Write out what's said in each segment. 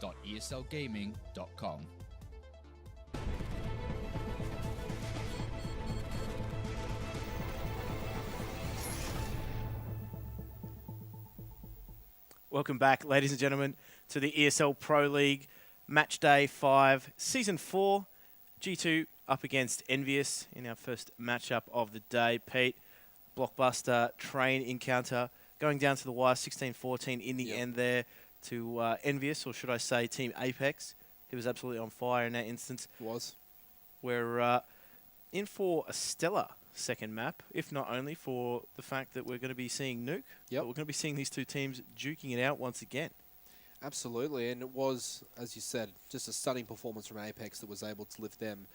www.eslgaming.com. Welcome back, ladies and gentlemen, to the ESL Pro League Matchday 5, Season 4. G2 up against EnVyUs in our first matchup of the day. Pete, blockbuster train encounter going down to the wire, 16-14 in the end there to EnVyUs, or should I say Team Apex. He was absolutely on fire in that instance. Was. We're in for a stellar second map, if not only for the fact that we're going to be seeing Nuke, but we're going to be seeing these two teams duking it out once again. Absolutely, and it was, as you said, just a stunning performance from Apex that was able to lift them,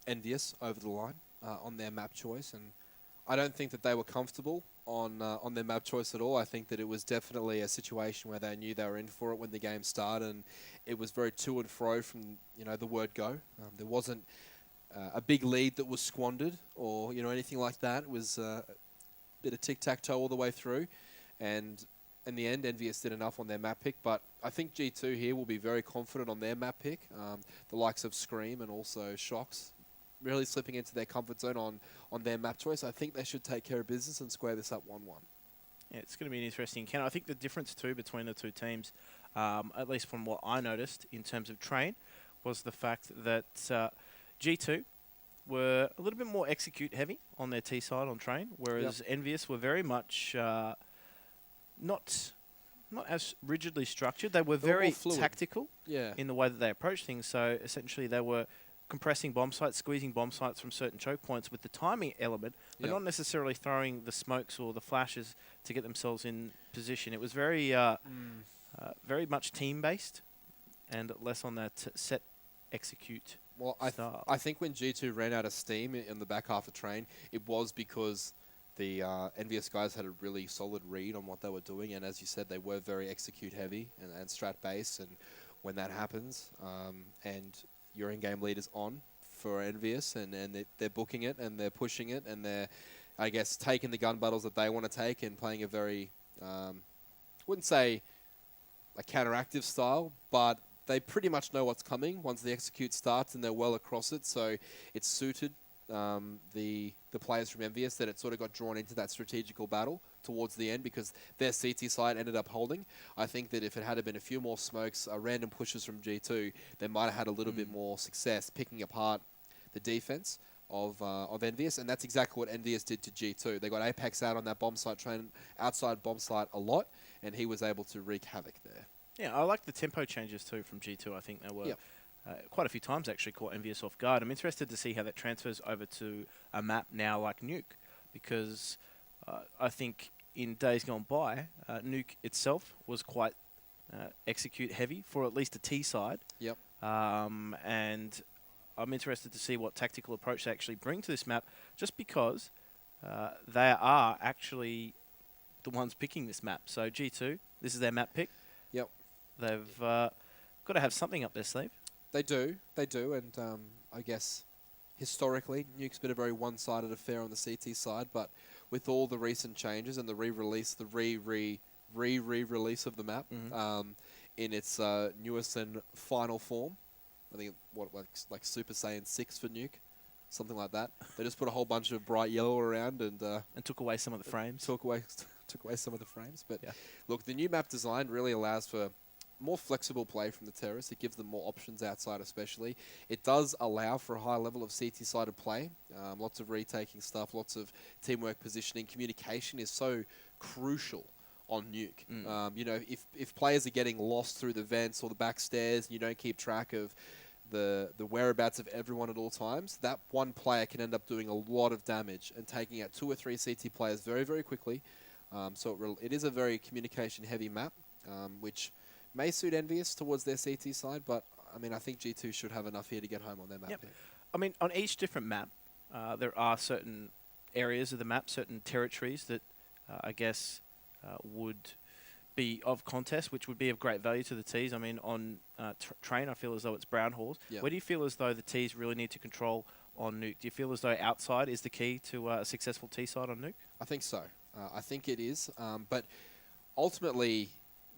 EnVyUs, over the line on their map choice. And I don't think that they were comfortable on their map choice at all. I think that it was definitely a situation where they knew they were in for it when the game started, and it was very to and fro from the word go. There wasn't a big lead that was squandered or anything like that. It was a bit of tic-tac-toe all the way through, and in the end EnVyUs did enough on their map pick. But I think G2 here will be very confident on their map pick. The likes of Scream and also Shox really slipping into their comfort zone on their map choice. I think they should take care of business and square this up 1-1. Yeah, it's going to be an interesting encounter. I think the difference too between the two teams, at least from what I noticed in terms of train, was the fact that G2 were a little bit more execute heavy on their T side on train, whereas EnVyUs were very much not as rigidly structured. They were very tactical in the way that they approached things. So essentially they were compressing bomb sites, squeezing bomb sites from certain choke points with the timing element, but not necessarily throwing the smokes or the flashes to get themselves in position. It was very very much team-based and less on that set execute. Well, I think when G2 ran out of steam in the back half of train, it was because the EnVyUs guys had a really solid read on what they were doing, and as you said, they were very execute heavy and strat based. And when that happens, and your in-game lead is on for EnVyUs, and they're booking it and they're pushing it, and they're, I guess, taking the gun battles that they want to take and playing a very, wouldn't say a counteractive style, but they pretty much know what's coming once the execute starts, and they're well across it. So it suited the players from EnVyUs that it sort of got drawn into that strategical battle towards the end, because their CT side ended up holding. I think that if it had been a few more smokes, random pushes from G2, they might have had a little bit more success picking apart the defense of EnVyUs, and that's exactly what EnVyUs did to G2. They got Apex out on that bomb site train, outside bomb site a lot, and he was able to wreak havoc there. Yeah, I like the tempo changes too from G2. I think they were quite a few times actually caught EnVyUs off guard. I'm interested to see how that transfers over to a map now like Nuke, because I think in days gone by, Nuke itself was quite execute heavy for at least a T side. Yep. And I'm interested to see what tactical approach they actually bring to this map, just because they are actually the ones picking this map. So G2, this is their map pick. Yep. They've got to have something up their sleeve. They do, and I guess historically, Nuke's been a very one-sided affair on the CT side, but with all the recent changes and the re-release, the re-release of the map in its newest and final form, I think like Super Saiyan 6 for Nuke, something like that. They just put a whole bunch of bright yellow around and took away some of the frames. Took away some of the frames, but look, the new map design really allows for more flexible play from the terrorists. It gives them more options outside, especially. It does allow for a high level of CT-sided play. Lots of retaking stuff, lots of teamwork positioning. Communication is so crucial on Nuke. If players are getting lost through the vents or the back stairs, and you don't keep track of the whereabouts of everyone at all times, that one player can end up doing a lot of damage and taking out 2 or 3 CT players very, very quickly. So it is a very communication-heavy map, which may suit EnVyUs towards their CT side, but I mean, I think G2 should have enough here to get home on their map. Yep. I mean, on each different map, there are certain areas of the map, certain territories that I guess would be of contest, which would be of great value to the Ts. I mean, on train, I feel as though it's brown halls. Yep. Where do you feel as though the Ts really need to control on Nuke? Do you feel as though outside is the key to a successful T side on Nuke? I think so. I think it is, but ultimately,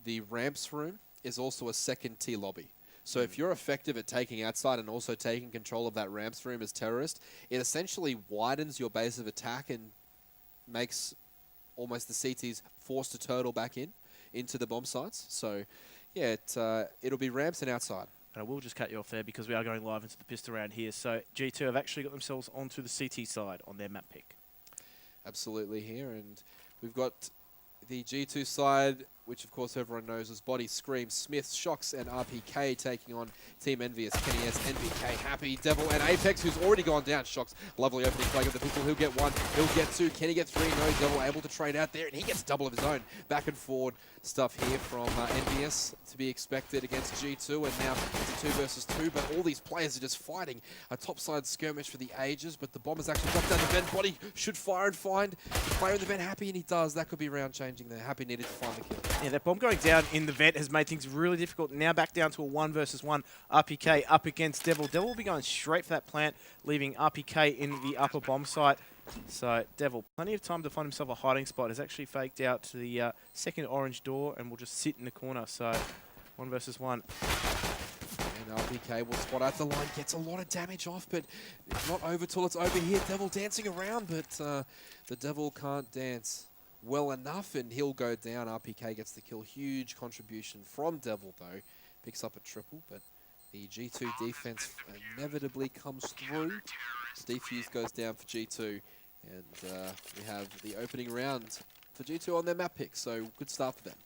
the ramps room is also a second tier lobby. So if you're effective at taking outside and also taking control of that ramps room as terrorist, it essentially widens your base of attack and makes almost the CTs forced to turtle back into the bomb sites. So yeah, it'll be ramps and outside. And I will just cut you off there because we are going live into the pistol round here. So G2 have actually got themselves onto the CT side on their map pick. Absolutely here, and we've got the G2 side, which of course everyone knows as Body, Scream, Smith, Shocks, and RPK taking on Team EnVyUs, Kenny S, NBK, Happy, Devil, and Apex, who's already gone down. Shocks, lovely opening flag of the pistol. He'll get one, he'll get two. Kenny get three. No, Devil able to trade out there, and he gets double of his own. Back and forward stuff here from EnVyUs to be expected against G2, and now it's a 2 versus 2, but all these players are just fighting a topside skirmish for the ages, but the bomb has actually dropped down the vent. Body should fire and find the player in the vent. Happy, and he does. That could be round changing there. Happy needed to find the kill. Yeah, that bomb going down in the vent has made things really difficult. Now back down to a 1 versus 1. RPK up against Devil. Devil will be going straight for that plant, leaving RPK in the upper bomb site. So Devil, plenty of time to find himself a hiding spot. Has actually faked out to the second orange door and will just sit in the corner. So 1 versus 1. And RPK will spot out the line, gets a lot of damage off, but it's not over till it's over here. Devil dancing around, but the Devil can't dance well enough, and he'll go down. RPK gets the kill. Huge contribution from Devil, though. Picks up a triple, but the G2 defense inevitably comes through. EnVyUs goes down for G2, and we have the opening round for G2 on their map pick, so good start for them.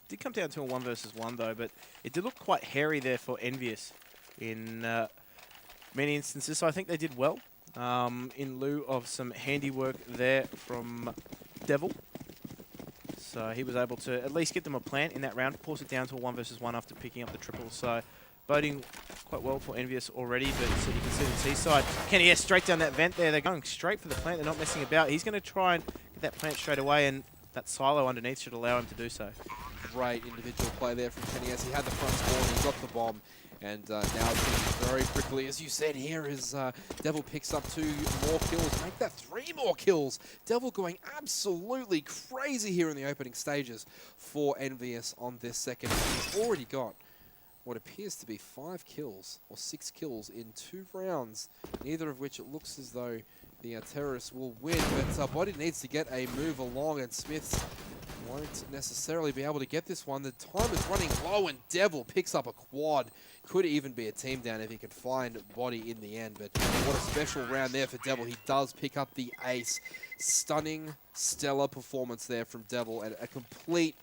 Did come down to a 1 versus 1 though, but it did look quite hairy there for EnVyUs in many instances. So I think they did well in lieu of some handiwork there from Devil. So he was able to at least get them a plant in that round, force it down to a 1 versus 1 after picking up the triple. So boding quite well for EnVyUs already, but so you can see the T-side. Kenny S straight down that vent there. They're going straight for the plant. They're not messing about. He's going to try and get that plant straight away, and that silo underneath should allow him to do so. Great individual play there from Kenny S. He had the front spawn, he got the bomb, and now it's very quickly, as you said here, is Devil picks up 2 more kills, make that 3 more kills. Devil going absolutely crazy here in the opening stages for EnVyUs on this second. He's already got what appears to be 5 kills, or 6 kills in 2 rounds, neither of which it looks as though the terrorists will win, but Body needs to get a move along, and Smiths won't necessarily be able to get this one. The time is running low, and Devil picks up a quad. Could even be a team down if he can find Body in the end, but what a special round there for Devil. He does pick up the ace. Stunning, stellar performance there from Devil, and a complete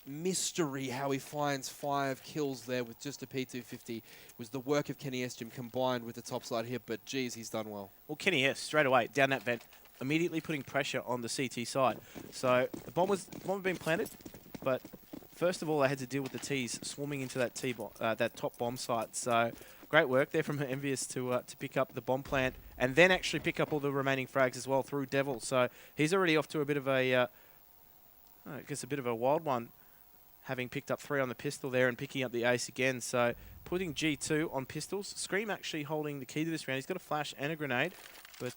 mystery how he finds 5 kills there with just a P250. It was the work of Kenny S combined with the topside hit, but geez, he's done well. Well, Kenny S straight away down that vent, immediately putting pressure on the CT side. So the bomb had been planted, but first of all, they had to deal with the Ts swarming into that that top bomb site. So great work there from EnVyUs to pick up the bomb plant and then actually pick up all the remaining frags as well through Devil. So he's already off to a bit of a, I guess a bit of a wild one, having picked up 3 on the pistol there and picking up the ace again. So putting G2 on pistols. Scream actually holding the key to this round. He's got a flash and a grenade, but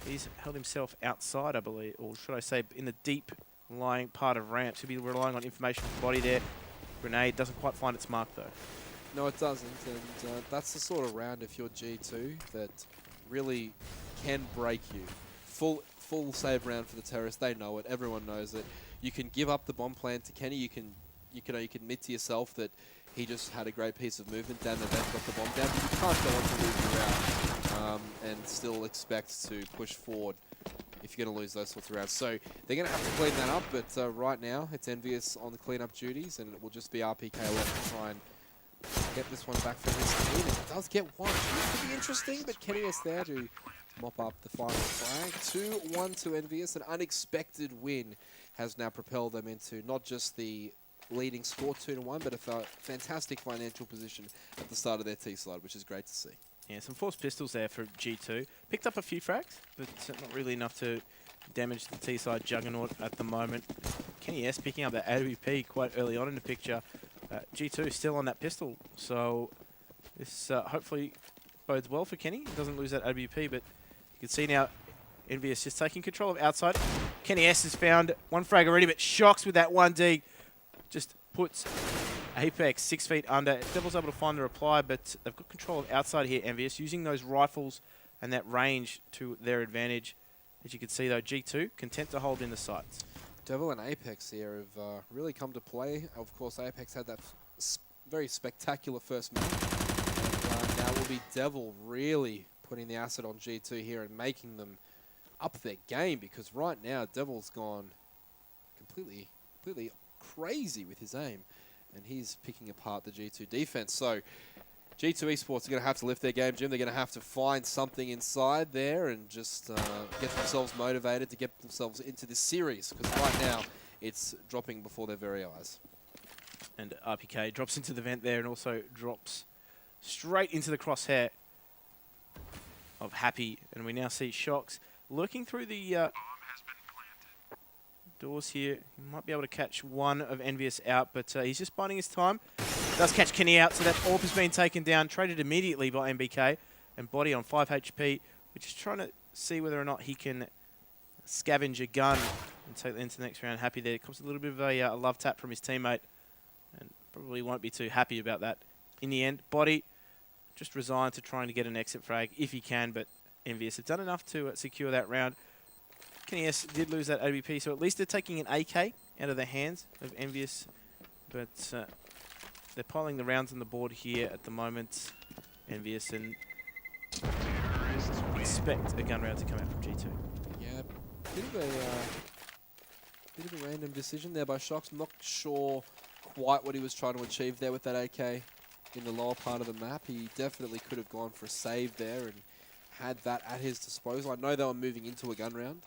he's held himself outside, I believe, or should I say in the deep lying part of ramps. He'll be relying on information from Body there. Grenade doesn't quite find its mark though. No, it doesn't, and that's the sort of round if you're G2 that really can break you. Full save round for the terrorists. They know it. Everyone knows it. You can give up the bomb plant to Kenny. You can admit to yourself that he just had a great piece of movement down the vent, got the bomb down, but you can't go on to lose the round and still expect to push forward if you're going to lose those sorts of rounds. So they're going to have to clean that up, but right now it's EnVyUs on the cleanup duties, and it will just be RPK left to try and get this one back for his team. It does get one. It could be interesting, but Kenny is there to mop up the final flag. 2-1 to EnVyUs. An unexpected win has now propelled them into not just the leading score 2-1, but a fantastic financial position at the start of their T-side, which is great to see. Yeah, some forced pistols there for G2. Picked up a few frags, but not really enough to damage the T-side juggernaut at the moment. Kenny S picking up that AWP quite early on in the picture. G2 still on that pistol, so this hopefully bodes well for Kenny. He doesn't lose that AWP, but you can see now EnVyUs just taking control of outside. Kenny S has found 1 frag already, but Shocks with that 1D. Just puts Apex 6 feet under. Devil's able to find the reply, but they've got control of outside here, EnVyUs, using those rifles and that range to their advantage. As you can see, though, G2 content to hold in the sights. Devil and Apex here have really come to play. Of course, Apex had that very spectacular first map. And now will be Devil really putting the acid on G2 here and making them up their game, because right now Devil's gone completely crazy with his aim, and he's picking apart the G2 defense. So G2 Esports are going to have to lift their game, Jim. They're going to have to find something inside there and just get themselves motivated to get themselves into this series, because right now it's dropping before their very eyes. And RPK drops into the vent there and also drops straight into the crosshair of Happy. And we now see Shocks lurking through the doors here. He might be able to catch one of EnVyUs out, but he's just biding his time. Does catch Kenny out, so that AWP has been taken down, traded immediately by MBK, and Body on 5 HP. We're just trying to see whether or not he can scavenge a gun and take that into the next round. Happy there. Comes a little bit of a love tap from his teammate, and probably won't be too happy about that. In the end, Body just resigned to trying to get an exit frag if he can, but EnVyUs have done enough to secure that round. Kenny S did lose that AWP, so at least they're taking an AK out of the hands of EnVyUs, but they're piling the rounds on the board here at the moment, EnVyUs, and expect a gun round to come out from G2. Yeah, bit of a random decision there by Shocks. I'm not sure quite what he was trying to achieve there with that AK in the lower part of the map. He definitely could have gone for a save there and had that at his disposal. I know they were moving into a gun round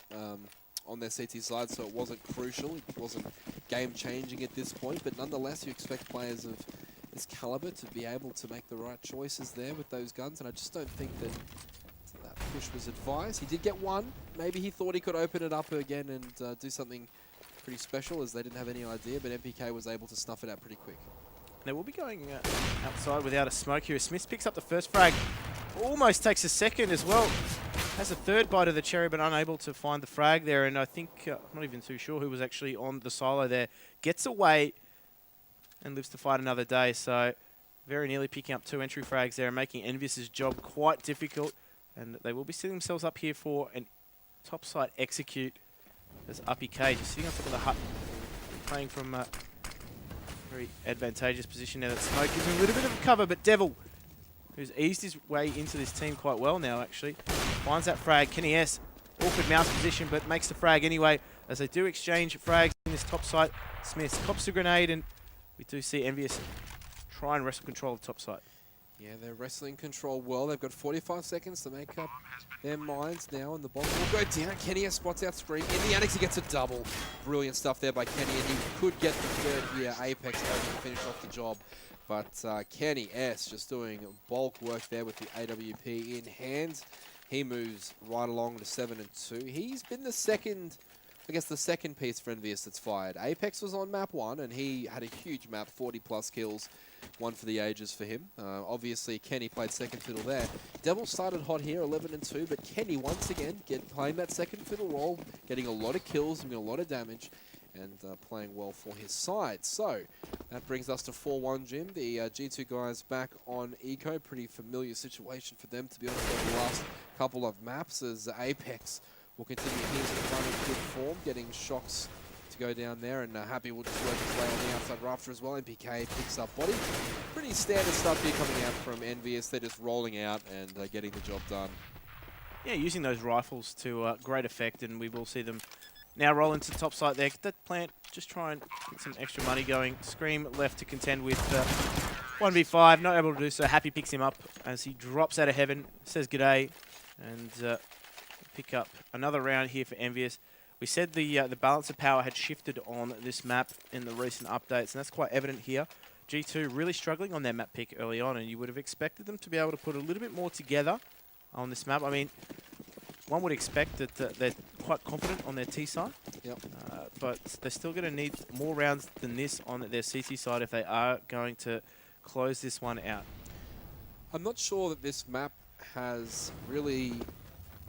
on their CT side, so it wasn't crucial. It wasn't game-changing at this point, but nonetheless, you expect players of this caliber to be able to make the right choices there with those guns, and I just don't think that that push was advised. He did get one. Maybe he thought he could open it up again and do something pretty special, as they didn't have any idea, but MPK was able to snuff it out pretty quick. Now we'll be going outside without a smoke here. Smith picks up the first frag, almost takes a second as well. Has a third bite of the cherry, but unable to find the frag there. And I think, I'm not even too sure who was actually on the silo there. Gets away and lives to fight another day. So very nearly picking up 2 entry frags there and making EnVyUs' job quite difficult. And they will be setting themselves up here for a top side execute. There's Uppy K just sitting on top of the hut, playing from a very advantageous position now. That smoke gives him a little bit of cover, but Devil, who's eased his way into this team quite well now, actually, finds that frag. Kenny S, awkward mouse position, but makes the frag anyway, as they do exchange frags in this top site. Smith cops the grenade, and we do see EnVyUs try and wrestle control of the top site. Yeah, they're wrestling control well. They've got 45 seconds to make up their minds now, and the bomb will go down. Kenny S spots out Scream. In the annex, he gets a double. Brilliant stuff there by Kenny, and he could get the third here. Apex able to finish off the job. But Kenny S just doing bulk work there with the AWP in hand. He moves right along to 7-2. He's been the second, I guess, the second piece for EnVyUs that's fired. Apex was on map 1, and he had a huge map, 40+ kills. One for the ages for him. Obviously, Kenny played second fiddle there. Devil started hot here, 11-2, but Kenny once again playing that second fiddle role, getting a lot of kills, doing a lot of damage, and playing well for his side. So that brings us to 4-1, Jim. The G2 guys back on Eco. Pretty familiar situation for them, to be honest, over the last couple of maps, as Apex will continue his run in good form, getting Shocks to go down there, and Happy will just work his way on the outside rafter as well. MPK picks up Body. Pretty standard stuff here coming out from EnVyUs. They're just rolling out and getting the job done. Yeah, using those rifles to great effect, and we will see them now roll into the top site there. Get that plant, just try and get some extra money going. Scream left to contend with 1v5, not able to do so. Happy picks him up as he drops out of heaven, says g'day, and pick up another round here for EnVyUs. We said the balance of power had shifted on this map in the recent updates, and that's quite evident here. G2 really struggling on their map pick early on, and you would have expected them to be able to put a little bit more together on this map. I mean, one would expect that they're quite confident on their T side, but they're still going to need more rounds than this on their CT side if they are going to close this one out. I'm not sure that this map has really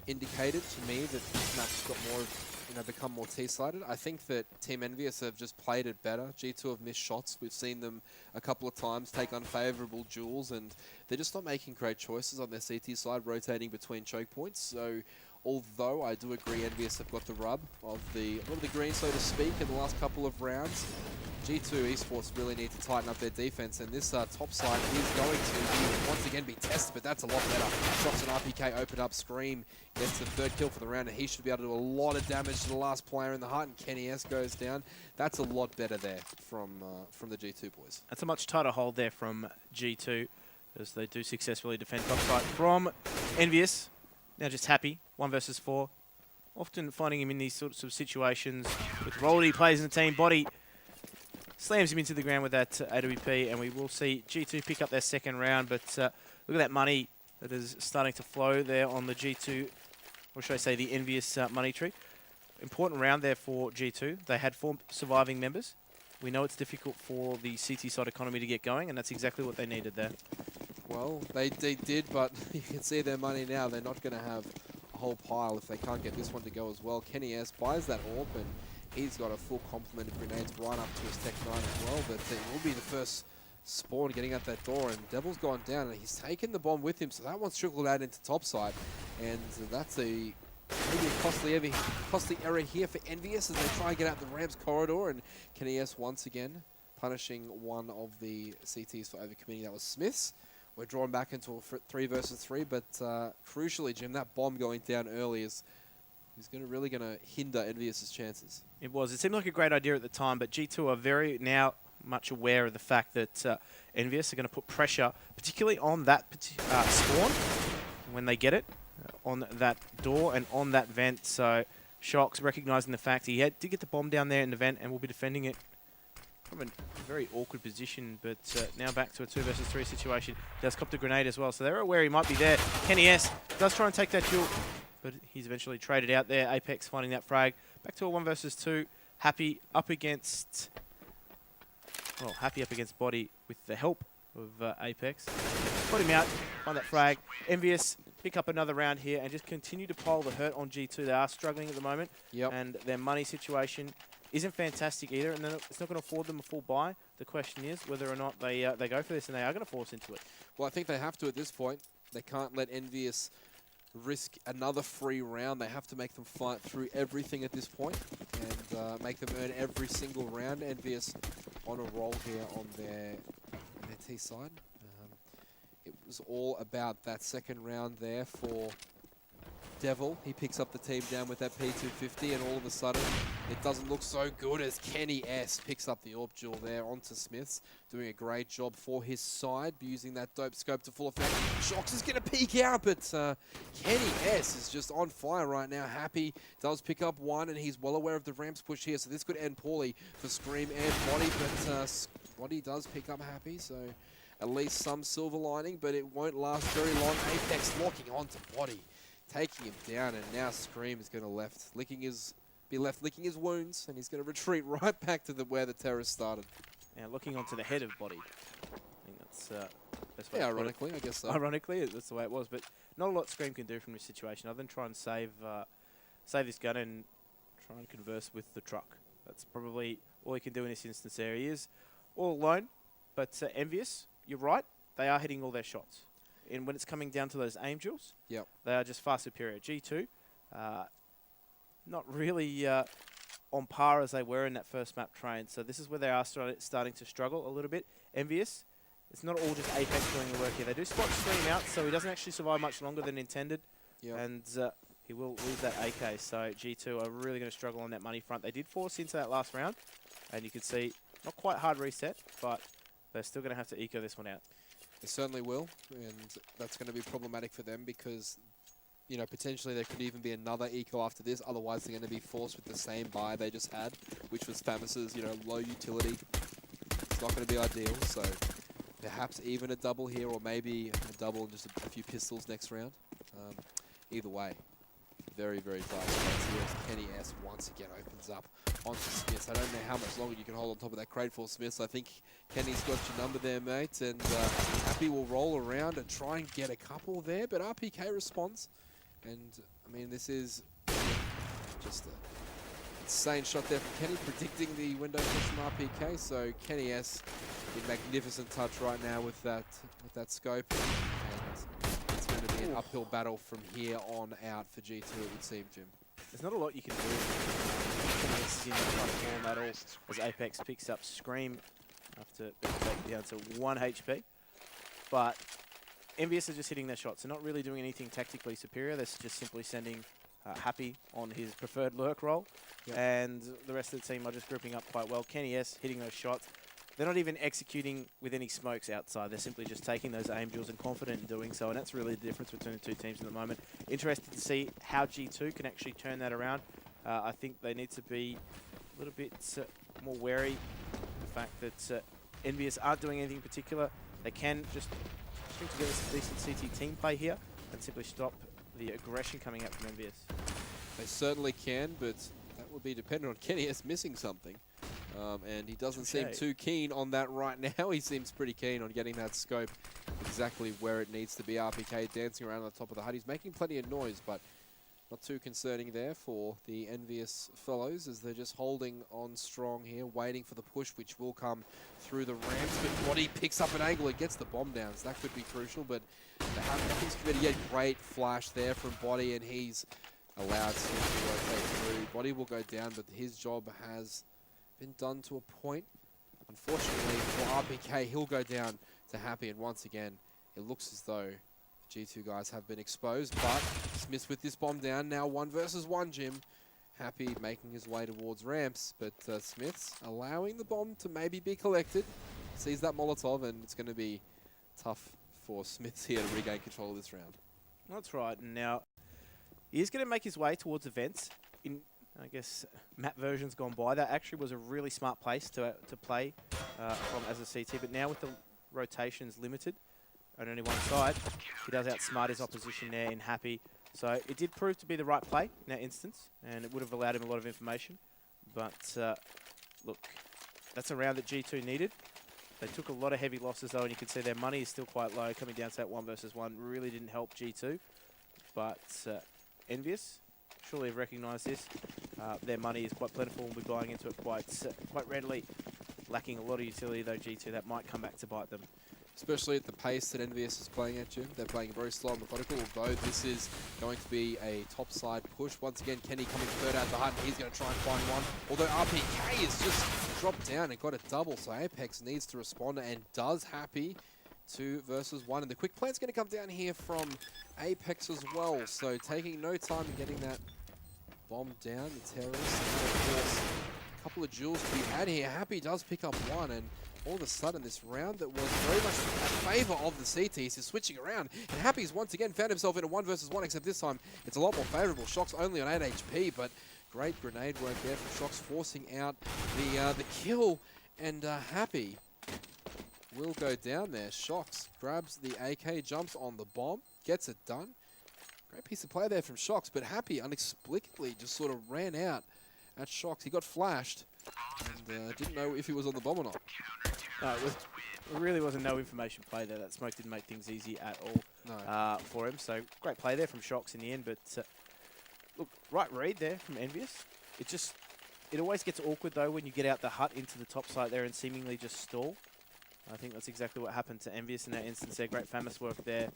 indicated to me that this map's got more become more T-sided. I think that Team EnVyUs have just played it better. G2 have missed shots. We've seen them a couple of times take unfavorable duels, and they're just not making great choices on their CT side, rotating between choke points. So, although I do agree EnVyUs have got the rub of the green, so to speak, in the last couple of rounds, G2 Esports really need to tighten up their defense, and this top side is going to once again be tested, but that's a lot better. Shox and RPK open up, Scream gets the third kill for the round, and he should be able to do a lot of damage to the last player in the heart, and Kenny S goes down. That's a lot better there from the G2 boys. That's a much tighter hold there from G2, as they do successfully defend top side from EnVyUs. Now just happy, 1 versus 4. Often finding him in these sorts of situations with role he plays in the team. Body slams him into the ground with that AWP, and we will see G2 pick up their second round. But look at that money that is starting to flow there on the G2, or should I say the EnVyUs money tree. Important round there for G2. They had 4 surviving members. We know it's difficult for the CT side economy to get going, and that's exactly what they needed there. Well, they did, but you can see their money now. They're not going to have a whole pile if they can't get this one to go as well. Kenny S buys that AWP, and he's got a full complement of grenades right up to his Tech 9 as well, but it will be the first spawn getting out that door, and Devil's gone down, and he's taken the bomb with him, so that one's trickled out into topside, and that's maybe a costly error here for EnVyUs as they try and get out the Rams corridor, and Kenny S once again punishing one of the CTs for overcommitting. That was Smith's. We're drawn back into a 3 versus 3, but crucially, Jim, that bomb going down early is really going to hinder EnVyUs' chances. It was. It seemed like a great idea at the time, but G2 are very now much aware of the fact that EnVyUs are going to put pressure, particularly on that spawn when they get it, on that door and on that vent. So Shox recognising the fact he did get the bomb down there in the vent and will be defending it from a very awkward position, but now back to a 2 versus 3 situation. He does cop the grenade as well, so they're aware he might be there. Kenny S does try and take that duel, but he's eventually traded out there. Apex finding that frag. Back to a 1 versus 2. Happy up against Body with the help of Apex. Put him out, find that frag. EnVyUs pick up another round here and just continue to pile the hurt on G2. They are struggling at the moment, and their money situation isn't fantastic either, and then it's not going to afford them a full buy. The question is whether or not they go for this, and they are going to force into it. Well, I think they have to at this point. They can't let EnVyUs risk another free round. They have to make them fight through everything at this point and make them earn every single round. EnVyUs on a roll here on their T side. It was all about that second round there for Devil. He picks up the team down with that P250, and all of a sudden it doesn't look so good as Kenny S picks up the AWP duel there onto Smiths, doing a great job for his side, using that dope scope to full effect. Shox is going to peek out, but Kenny S is just on fire right now. Happy does pick up one, and he's well aware of the Rams push here, so this could end poorly for Scream and Body, but Body does pick up Happy, so at least some silver lining, but it won't last very long. Apex locking onto Body, taking him down, and now Scream is going to be left licking his wounds, and he's going to retreat right back to where the terrorists started. Now looking onto the head of Body. I think that's best way yeah, to put ironically, it. I guess so. Ironically, that's the way it was, but not a lot Scream can do from this situation other than try and save this gun and try and converse with the truck. That's probably all he can do in this instance there. He is all alone, but EnVyUs, you're right, they are hitting all their shots. And when it's coming down to those aim duels, they are just far superior. G2, not really on par as they were in that first map train. So this is where they are starting to struggle a little bit. EnVyUs, it's not all just Apex doing the work here. They do spot Scream out, so he doesn't actually survive much longer than intended. And he will lose that AK. So G2 are really going to struggle on that money front. They did force into that last round, and you can see, not quite hard reset, but they're still going to have to eco this one out. They certainly will, and that's going to be problematic for them because, you know, potentially there could even be another eco after this. Otherwise, they're going to be forced with the same buy they just had, which was Famus's, you know, low utility. It's not going to be ideal, so perhaps even a double here, or maybe a double and just a few pistols next round. Either way, very, very tight spots here as Kenny S once again opens up onto Smiths. I don't know how much longer you can hold on top of that crate for Smiths. I think Kenny's got your number there, mate, and Happy will roll around and try and get a couple there, but RPK responds. And, I mean, this is just insane shot there from Kenny, predicting the window push from RPK. So Kenny S in magnificent touch right now with that scope. And it's going to be an uphill battle from here on out for G2, it would seem, Jim. There's not a lot you can do. This is in the front form at all as Apex picks up Scream after being taken down to 1 HP. But EnVyUs are just hitting their shots. They're not really doing anything tactically superior. They're just simply sending Happy on his preferred lurk role. Yep. And the rest of the team are just grouping up quite well. Kenny S hitting those shots. They're not even executing with any smokes outside. They're simply just taking those aim drills and confident in doing so. And that's really the difference between the two teams at the moment. Interested to see how G2 can actually turn that around. I think they need to be a little bit more wary of the fact that EnVyUs aren't doing anything in particular. They can just string together some decent CT team play here and simply stop the aggression coming out from EnVyUs. They certainly can, but that would be dependent on Kenny S missing something. And he doesn't seem too keen on that right now. He seems pretty keen on getting that scope exactly where it needs to be. RPK dancing around on the top of the hut. He's making plenty of noise, but not too concerning there for the EnVyUs fellows as they're just holding on strong here, waiting for the push, which will come through the ramps. But Body picks up an angle and gets the bomb down, so that could be crucial. But nothing's committed yet. Great flash there from Body, and he's allowed to rotate through. Body will go down, but his job has been done to a point. Unfortunately for RPK, he'll go down to Happy, and once again, it looks as though G2 guys have been exposed, but Smiths with this bomb down, now 1 versus 1, Jim. Happy making his way towards ramps, but Smiths allowing the bomb to maybe be collected. Sees that Molotov, and it's going to be tough for Smiths here to regain control of this round. That's right, and now he is going to make his way towards events. In, I guess, map versions gone by, that actually was a really smart place to play from as a CT, but now with the rotations limited, on only one side, he does outsmart his opposition there in Happy. So it did prove to be the right play in that instance, and it would have allowed him a lot of information. But look, that's a round that G2 needed. They took a lot of heavy losses though, and you can see their money is still quite low. Coming down to that 1 versus 1 really didn't help G2. But EnVyUs surely have recognised this. Their money is quite plentiful and we're buying into it quite readily. Lacking a lot of utility though, G2, that might come back to bite them. Especially at the pace that EnVyUs is playing at, Jim. They're playing very slow and methodical, although this is going to be a top-side push. Once again, Kenny coming third out the hut, and he's going to try and find one. Although RPK has just dropped down and got a double, so Apex needs to respond, and does. Happy 2 versus 1. And the quick plan's going to come down here from Apex as well, so taking no time in getting that bomb down, the terrorist. And of course, a couple of jewels to be had here. Happy does pick up one, and all of a sudden, this round that was very much in favour of the CTs is switching around. And Happy's once again found himself in a 1 versus 1, except this time it's a lot more favourable. Shox only on 8 HP, but great grenade work there from Shox, forcing out the kill. And Happy will go down there. Shox grabs the AK, jumps on the bomb, gets it done. Great piece of play there from Shox, but Happy inexplicably just sort of ran out at Shox. He got flashed and didn't know if he was on the bomb or not. No, it really wasn't no information play there. That smoke didn't make things easy at all for him. So great play there from Shox in the end. But look, right read there from EnVyUs. It always gets awkward though when you get out the hut into the top site there and seemingly just stall. I think that's exactly what happened to EnVyUs in that instance there. Great Famous work there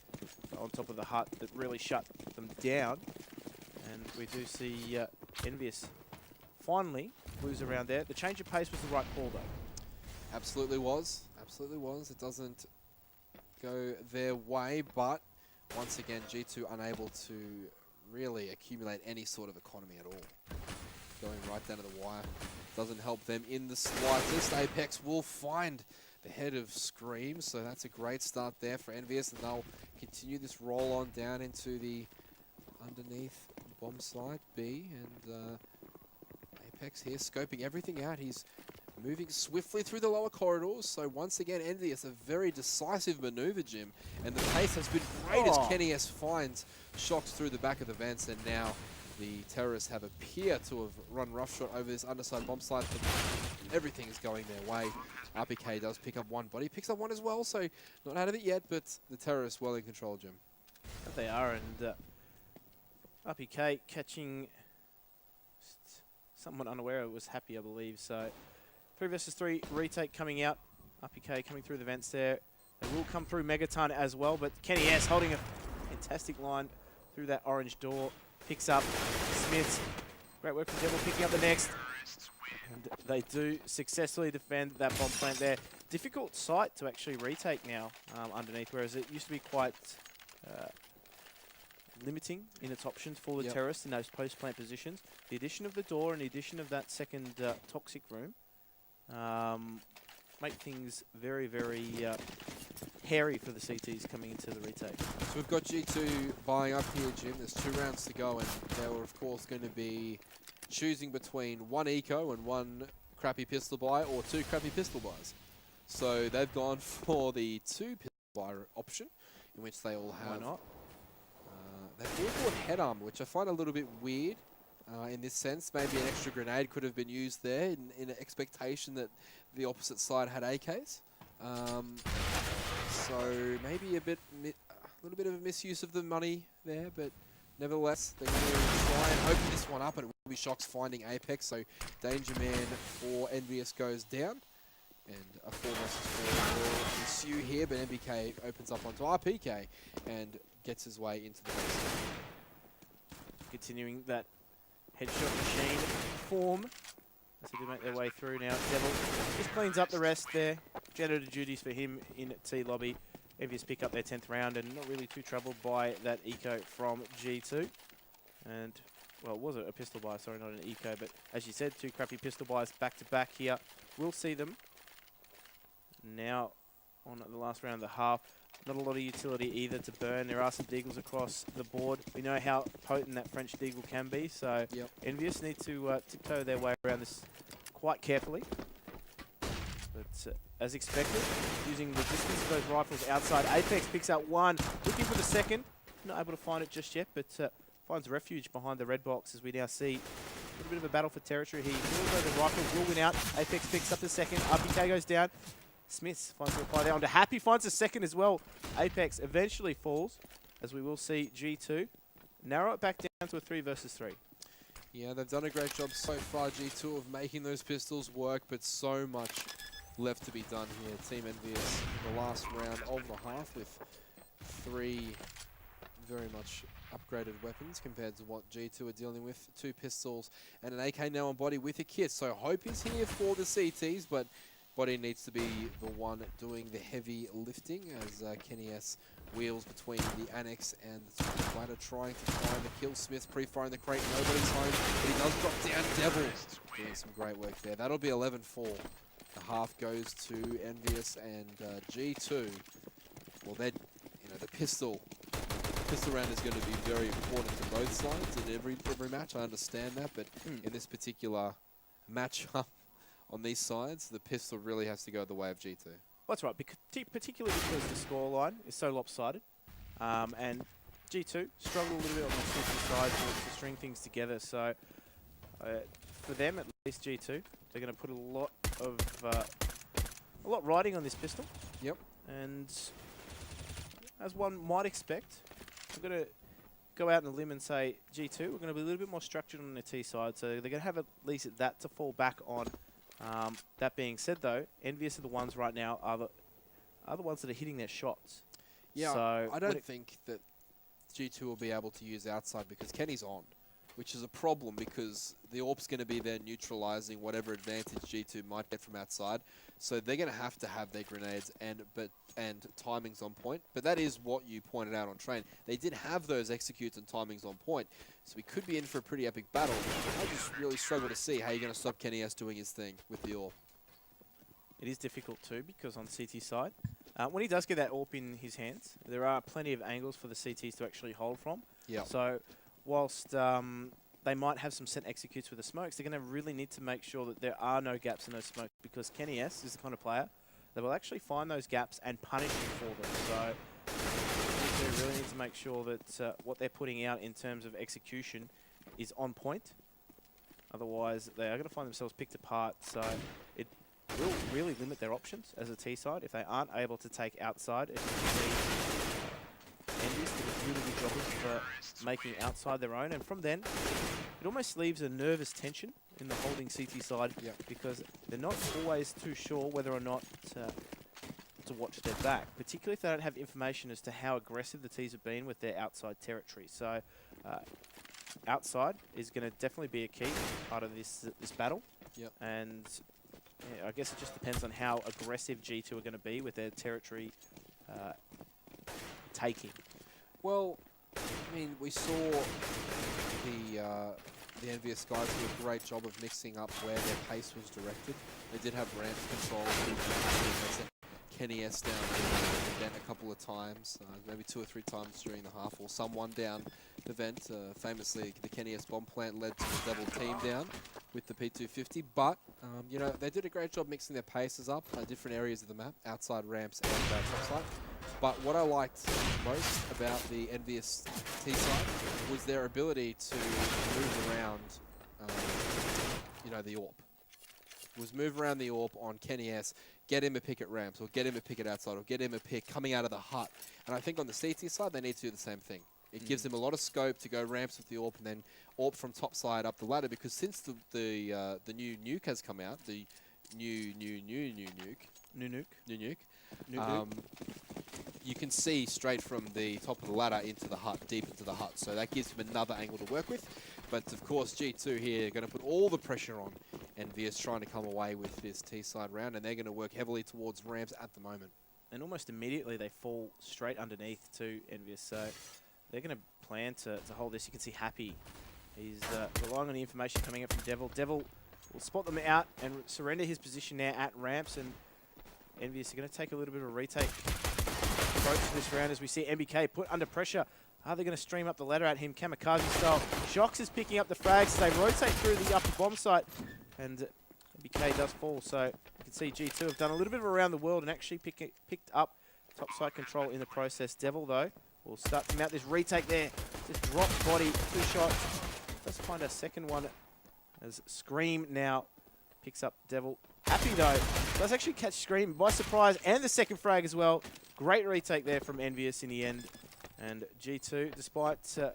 on top of the hut that really shut them down. And we do see EnVyUs finally lose around there. The change of pace was the right call though. Absolutely was. Absolutely was. It doesn't go their way, but once again, G2 unable to really accumulate any sort of economy at all. Going right down to the wire doesn't help them in the slightest. Apex will find the head of Scream, so that's a great start there for EnVyUs, and they'll continue this roll on down into the underneath bomb side B, and Apex here scoping everything out. He's moving swiftly through the lower corridors, so once again EnVyUs, a very decisive maneuver, Jim, and the pace has been great as Kenny S finds Shox through the back of the vents, and now the terrorists appear to have run roughshod over this underside bomb site, but everything is going their way. RPK does pick up one, Body picks up one as well, so not out of it yet, but the terrorists well in control, Jim. But they are, and RPK catching someone unaware it was Happy, I believe. So 3 versus 3 retake coming out. RPK coming through the vents there. They will come through Megaton as well, but Kenny S holding a fantastic line through that orange door. Picks up Smith. Great work from Devil picking up the next. And they do successfully defend that bomb plant there. Difficult site to actually retake now underneath, whereas it used to be quite limiting in its options for the terrorists in those post-plant positions. The addition of the door and the addition of that second toxic room make things very, very hairy for the CTs coming into the retake. So we've got G2 buying up here, Jim. There's 2 rounds to go, and they were, of course, going to be choosing between 1 eco and 1 crappy pistol buy or 2 crappy pistol buys. So they've gone for the 2 pistol buy option, in which they all have... Why not? They've all bought head armor, which I find a little bit weird in this sense. Maybe an extra grenade could have been used there in expectation that the opposite side had AKs. So maybe a little bit of a misuse of the money there, but nevertheless, they're going to try and open this one up, and it will be Shocks finding Apex. So Danger Man for EnVyUs goes down, and a 4 versus 4 will ensue here, but MBK opens up onto RPK and gets his way into the base. Continuing that headshot machine form as they do make their way through now. Devil just cleans up the rest there. Janitor duties for him in T lobby. EnVyUs pick up their 10th round and not really too troubled by that eco from G2. And, well, it was a pistol buy, sorry, not an eco, but as you said, 2 crappy pistol buys back to back here. We'll see them now on the last round of the half. Not a lot of utility either to burn. There are some deagles across the board. We know how potent that French deagle can be, so EnVyUs need to tiptoe their way around this quite carefully. But as expected, using the distance of those rifles outside, Apex picks up 1, looking for the second. Not able to find it just yet, but finds refuge behind the red box as we now see a little bit of a battle for territory here. The rifle will win out. Apex picks up the second. RPK goes down. Smith finds a reply there onto Happy, finds a second as well. Apex eventually falls, as we will see G2 narrow it back down to a 3 versus 3. Yeah, they've done a great job so far, G2, of making those pistols work, but so much left to be done here. Team EnVyUs in the last round of the half with 3 very much upgraded weapons compared to what G2 are dealing with. 2 pistols and an AK now on Body with a kit. So Hope is here for the CTs, but Body needs to be the one doing the heavy lifting as Kenny S wheels between the Annex and the Splatter, trying to find the kill. Smith pre-firing the crate, nobody's home, but he does drop down. Devil doing some great work there. That'll be 11-4. The half goes to EnVyUs and G2. Well, the pistol round is going to be very important to both sides in every match. I understand that, but in this particular matchup, on these sides, the pistol really has to go the way of G2. That's right, particularly because the scoreline is so lopsided. And G2 struggle a little bit on the Smith's side to string things together. So for them, at least G2, they're going to put a lot riding on this pistol. Yep. And as one might expect, I'm going to go out on a limb and say G2, we're going to be a little bit more structured on the T side. So they're going to have at least that to fall back on. That being said, though, EnVyUs are the ones right now are the ones that are hitting their shots. Yeah, so I don't think that G2 will be able to use outside because Kenny's on, which is a problem because the AWP's going to be there neutralizing whatever advantage G2 might get from outside. So they're going to have their grenades and timings on point. But that is what you pointed out on train. They did have those executes and timings on point. So we could be in for a pretty epic battle. I just really struggle to see how you're going to stop Kenny S doing his thing with the AWP. It is difficult too because on the CT side, when he does get that AWP in his hands, there are plenty of angles for the CTs to actually hold from. Yeah. So whilst they might have some set executes with the smokes, they're going to really need to make sure that there are no gaps in those smokes because Kenny S is the kind of player that will actually find those gaps and punish you for them. So they really need to make sure that what they're putting out in terms of execution is on point. Otherwise, they are going to find themselves picked apart. So it will really limit their options as a T side if they aren't able to take outside. As you can see, Envious did a really good job of making outside their own, and from then, it almost leaves a nervous tension in the holding CT side because they're not always too sure whether or not to watch their back, particularly if they don't have information as to how aggressive the T's have been with their outside territory. So outside is going to definitely be a key part of this battle. And yeah, I guess it just depends on how aggressive G2 are going to be with their territory taking. Well, I mean, we saw the EnVyUs guys do a great job of mixing up where their pace was directed. They did have ramp control. They sent Kenny S down the vent a couple of times, maybe 2 or 3 times during the half, or someone down the vent. Famously, the Kenny S bomb plant led to the Devil team down with the P250. But, you know, they did a great job mixing their paces up, different areas of the map, outside ramps and topside. But what I liked most about the EnVyUs T side was their ability to move around, you know, the AWP. Was move around the AWP on Kenny S, get him a pick at ramps, or get him a pick at outside, or get him a pick coming out of the hut. And I think on the CT side, they need to do the same thing. It gives them a lot of scope to go ramps with the AWP and then AWP from top side up the ladder, because since the new Nuke has come out, the new Nuke, you can see straight from the top of the ladder into the hut, deep into the hut. So that gives him another angle to work with. But of course, G2 here are going to put all the pressure on EnVyUs trying to come away with this T-side round, and they're going to work heavily towards ramps at the moment. And almost immediately they fall straight underneath to EnVyUs. So they're going to plan to hold this. You can see Happy. He's relying on the information coming up from Devil. Devil will spot them out and surrender his position now at ramps, and EnVyUs are going to take a little bit of a retake approach to this round as we see MBK put under pressure. Are they going to stream up the ladder at him, kamikaze style? Shox is picking up the frags. They rotate through the upper bomb site, and MBK does fall. So you can see G2 have done a little bit of around the world and actually picked up top side control in the process. Devil, though, will start to mount this retake there. Just drops body, 2 shots. Let's find a second one as Scream now picks up Devil. Happy, though, does actually catch Scream by surprise, and the second frag as well. Great retake there from EnVyUs in the end. And G2, despite a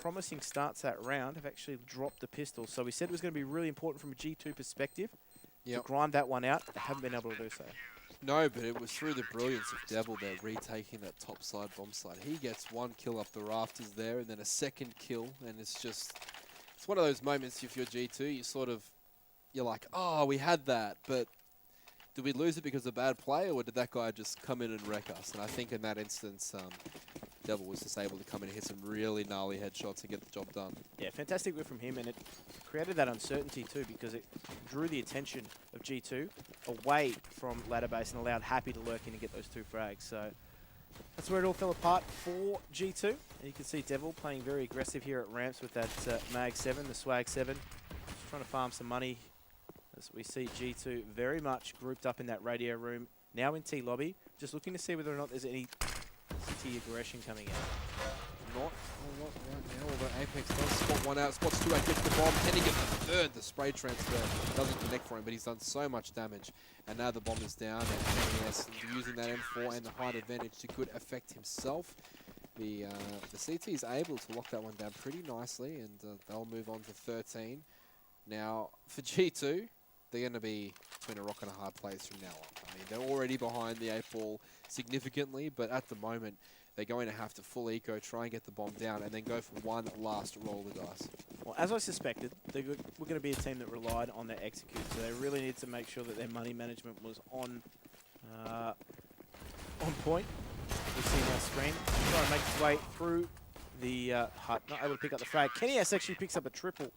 promising start to that round, have actually dropped the pistol. So we said it was going to be really important from a G2 perspective to grind that one out. They haven't been able to do so. No, but it was through the brilliance of Devil there, retaking that top side bomb site. He gets 1 kill up the rafters there, and then a second kill, and it's just, it's one of those moments if you're G2, you sort of, you're like, oh, we had that, but did we lose it because of bad play, or did that guy just come in and wreck us? And I think in that instance, Devil was just able to come in and hit some really gnarly headshots and get the job done. Yeah, fantastic whip from him, and it created that uncertainty too, because it drew the attention of G2 away from ladder base and allowed Happy to lurk in and get those 2 frags. So that's where it all fell apart for G2. And you can see Devil playing very aggressive here at ramps with that Mag 7, the Swag 7. Just trying to farm some money. As we see G2 very much grouped up in that radio room, now in T lobby, just looking to see whether or not there's any T aggression coming out. Not right now, although Apex does spot 1 out, spots 2 out, gets the bomb, can he get the 3rd? The spray transfer doesn't connect for him, but he's done so much damage. And now the bomb is down, and NES using that M4 and the height advantage to good effect himself. The CT is able to lock that one down pretty nicely, and they'll move on to 13. Now, for G2, they're going to be between a rock and a hard place from now on. I mean, they're already behind the 8 ball significantly, but at the moment, they're going to have to full eco, try and get the bomb down, and then go for one last roll of the dice. Well, as I suspected, they were going to be a team that relied on their execute, so they really need to make sure that their money management was on point. We see now Scream trying to make his way through the hut, not able to pick up the frag. Kenny S actually picks up a triple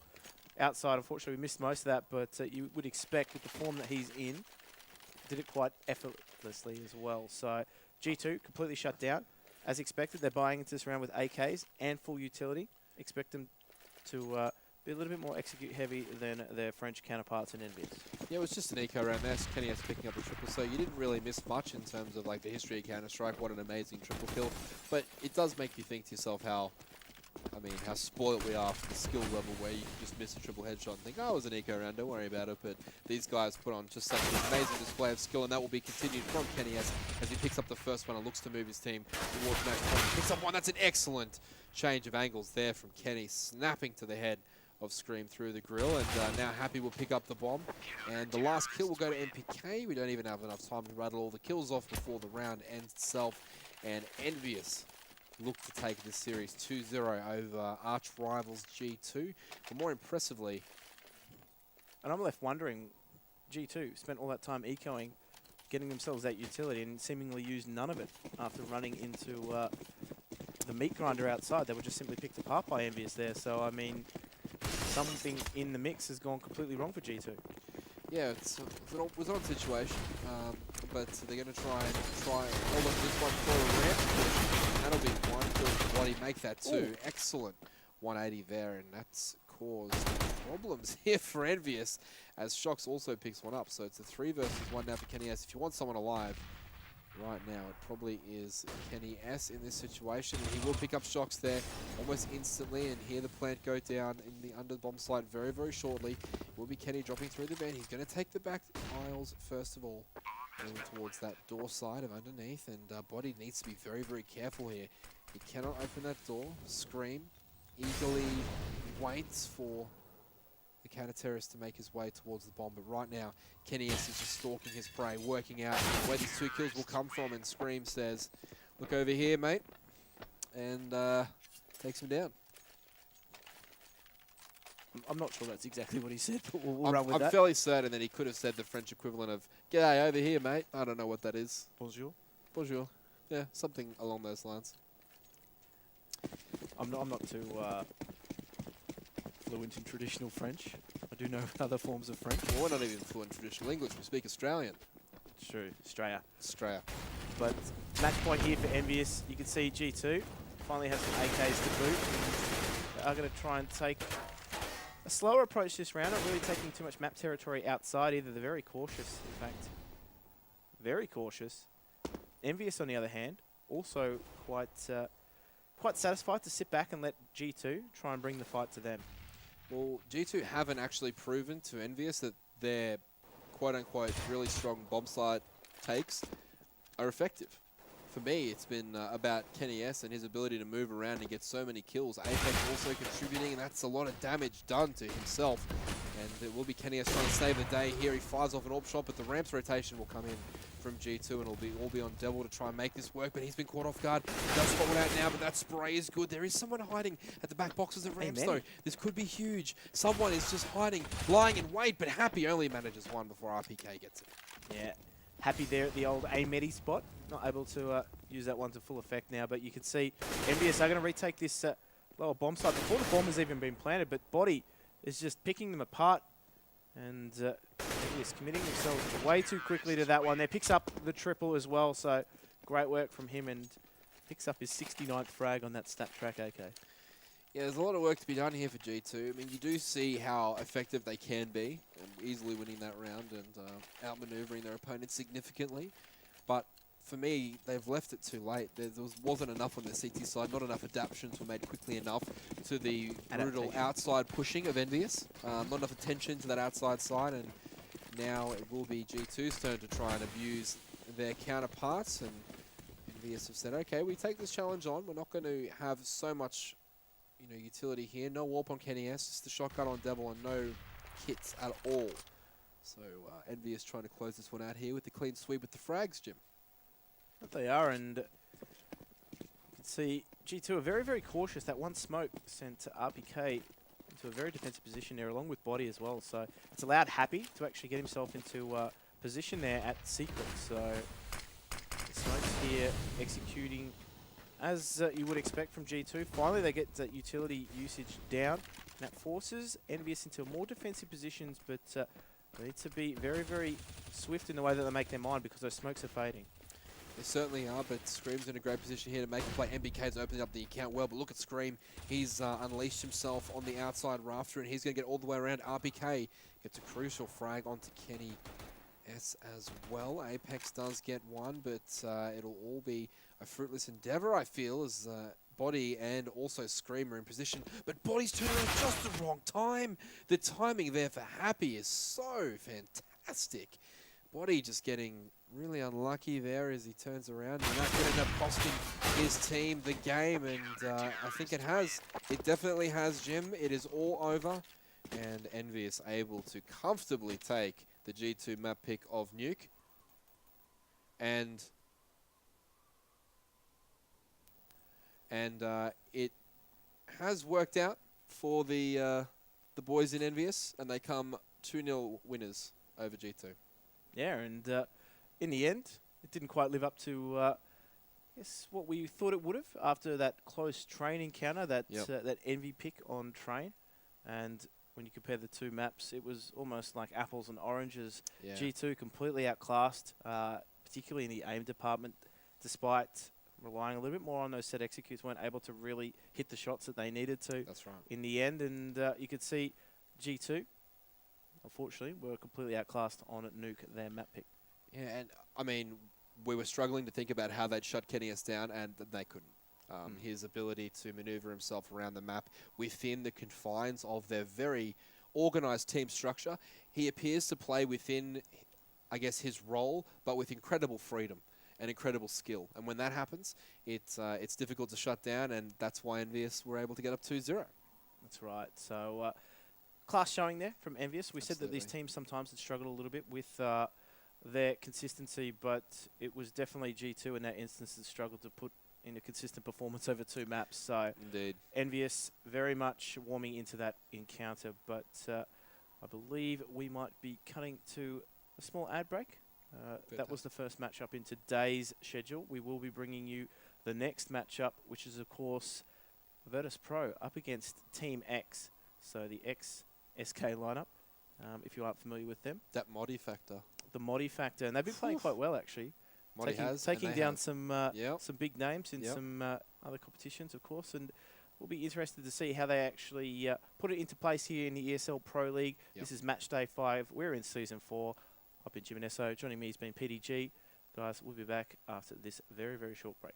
outside. Unfortunately, we missed most of that, but you would expect with the form that he's in, did it quite effortlessly as well. So G2 completely shut down. As expected, they're buying into this round with AKs and full utility. Expect them to be a little bit more execute heavy than their French counterparts in EnVyUs. Yeah, it was just an eco round there. Kenny S picking up a triple, so you didn't really miss much in terms of like the history of Counter-Strike. What an amazing triple kill. But it does make you think to yourself how I mean, how spoiled we are for the skill level where you can just miss a triple headshot and think, oh, it was an eco round, don't worry about it. But these guys put on just such an amazing display of skill, and that will be continued from Kenny S as he picks up the first one and looks to move his team towards match point. Picks up one. That's an excellent change of angles there from Kenny, snapping to the head of Scream through the grill, and now Happy will pick up the bomb. And the last kill will go to MPK. We don't even have enough time to rattle all the kills off before the round ends itself. And EnVyUs look to take this series 2-0 over arch rivals G2. But more impressively, And I'm left wondering, G2 spent all that time ecoing, getting themselves that utility, and seemingly used none of it after running into the meat grinder outside. They were just simply picked apart by EnVyUs there. So, I mean, something in the mix has gone completely wrong for G2. yeah, it's an odd situation, but they're going to try all of this one for a ramp push. That'll be one for Bloody, make that two. Ooh. Excellent 180 there, and that's caused problems here for EnVyUs, as Shox also picks one up. So it's a 3 versus 1 now for Kenny S. If you want someone alive right now, it probably is Kenny S in this situation. And he will pick up Shox there almost instantly, and hear the plant go down in the under bomb site very, very shortly. It will be Kenny dropping through the vent. He's going to take the back aisles first of all, moving towards that door side of underneath, and Body needs to be very, very careful here. He cannot open that door. Scream eagerly waits for the counter-terrorist to make his way towards the bomb, but right now Kenny S is just stalking his prey, working out where these 2 kills will come from, and Scream says, look over here, mate, and takes him down. I'm not sure that's exactly what he said, but we'll run with that. I'm fairly certain that he could have said the French equivalent of, g'day, over here, mate. I don't know what that is. Bonjour. Bonjour. Yeah, something along those lines. I'm not too fluent in traditional French. I do know other forms of French. Well, we're not even fluent in traditional English. We speak Australian. It's true, Australia. Australia. But match point here for EnVyUs. You can see G2 finally has some AKs to boot. They are going to try and take a slower approach this round, not really taking too much map territory outside either. They're very cautious, in fact. Very cautious. EnVyUs, on the other hand, also quite satisfied to sit back and let G2 try and bring the fight to them. Well, G2 haven't actually proven to EnVyUs that their quote-unquote really strong bomb site takes are effective. For me, it's been about Kenny S and his ability to move around and get so many kills. Apex also contributing, and that's a lot of damage done to himself. And it will be Kenny S trying to save the day here. He fires off an AWP shot, but the ramps rotation will come in from G2, and it'll all be on Devil to try and make this work, but he's been caught off guard. He does spot one out now, but that spray is good. There is someone hiding at the back boxes of ramps, though. This could be huge. Someone is just hiding, lying in wait, but Happy only manages one before RPK gets it. Yeah, Happy there at the old A-Medi spot. Not able to use that one to full effect now, but you can see EnVyUs are going to retake this lower bomb site before the bomb has even been planted, but Body is just picking them apart, and EnVyUs committing themselves way too quickly to that one there. Picks up the triple as well, so great work from him, and picks up his 69th frag on that Snaptrack AK. Yeah, there's a lot of work to be done here for G2. I mean, you do see how effective they can be, easily winning that round and outmaneuvering their opponents significantly. But for me, they've left it too late. There wasn't enough on the CT side, not enough adaptations were made quickly enough to the brutal outside pushing of EnVyUs. Not enough attention to that outside side, and now it will be G2's turn to try and abuse their counterparts. And EnVyUs have said, okay, we take this challenge on. We're not going to have so much utility here. No warp on Kenny S, just the shotgun on Devil, and no kits at all. So EnVyUs trying to close this one out here with the clean sweep with the frags, Jim. But they are, and you can see G2 are very, very cautious. That one smoke sent RPK into a very defensive position there, along with Body as well. So it's allowed Happy to actually get himself into position there at Secret. So the smokes here executing as you would expect from G2. Finally, they get utility usage down, and that forces EnVyUs into more defensive positions, but they need to be very, very swift in the way that they make their mind, because those smokes are fading. They certainly are, but Scream's in a great position here to make a play. MBK's opening up the account well, but look at Scream. He's unleashed himself on the outside rafter, and he's going to get all the way around. RPK gets a crucial frag onto Kenny S as well. Apex does get one, but it'll all be a fruitless endeavor, I feel, as Body and also Screamer in position. But Body's turning around just the wrong time. The timing there for Happy is so fantastic. Body just getting really unlucky there as he turns around, and that could end up costing his team the game, and I think it has. It definitely has, Jim. It is all over, and EnVyUs able to comfortably take the G2 map pick of Nuke. And it has worked out for the boys in EnVyUs, and they come 2-0 winners over G2. Yeah, and in the end, it didn't quite live up to I guess what we thought it would have after that close train encounter, that that Envy pick on train. And when you compare the two maps, it was almost like apples and oranges. Yeah. G2 completely outclassed, particularly in the aim department, despite relying a little bit more on those set executes, weren't able to really hit the shots that they needed to. That's right. In the end, and you could see G2, unfortunately, were completely outclassed on Nuke, their map pick. Yeah, and I mean, we were struggling to think about how they'd shut Kennius down, and they couldn't. His ability to maneuver himself around the map within the confines of their very organized team structure, he appears to play within, I guess, his role, but with incredible freedom and incredible skill. And when that happens, it's difficult to shut down, and that's why EnVyUs were able to get up 2-0. That's right. So, class showing there from EnVyUs. We said that these Absolutely. teams sometimes had struggled a little bit with their consistency, but it was definitely G2 in that instance that struggled to put in a consistent performance over two maps. So, Indeed. EnVyUs very much warming into that encounter, but I believe we might be cutting to a small ad break. That was the first matchup in today's schedule. We will be bringing you the next matchup, which is, of course, Virtus.Pro up against Team X. So the X-SK lineup, if you aren't familiar with them. That Modi factor. The Modi factor. And they've been playing quite well, actually. Modi taking down some big names in Yep. some other competitions, of course. And we'll be interested to see how they actually put it into place here in the ESL Pro League. Yep. This is Matchday 5. We're in Season 4. I've been Jim and Esso. Joining me has been PDG. Guys, we'll be back after this very, very short break.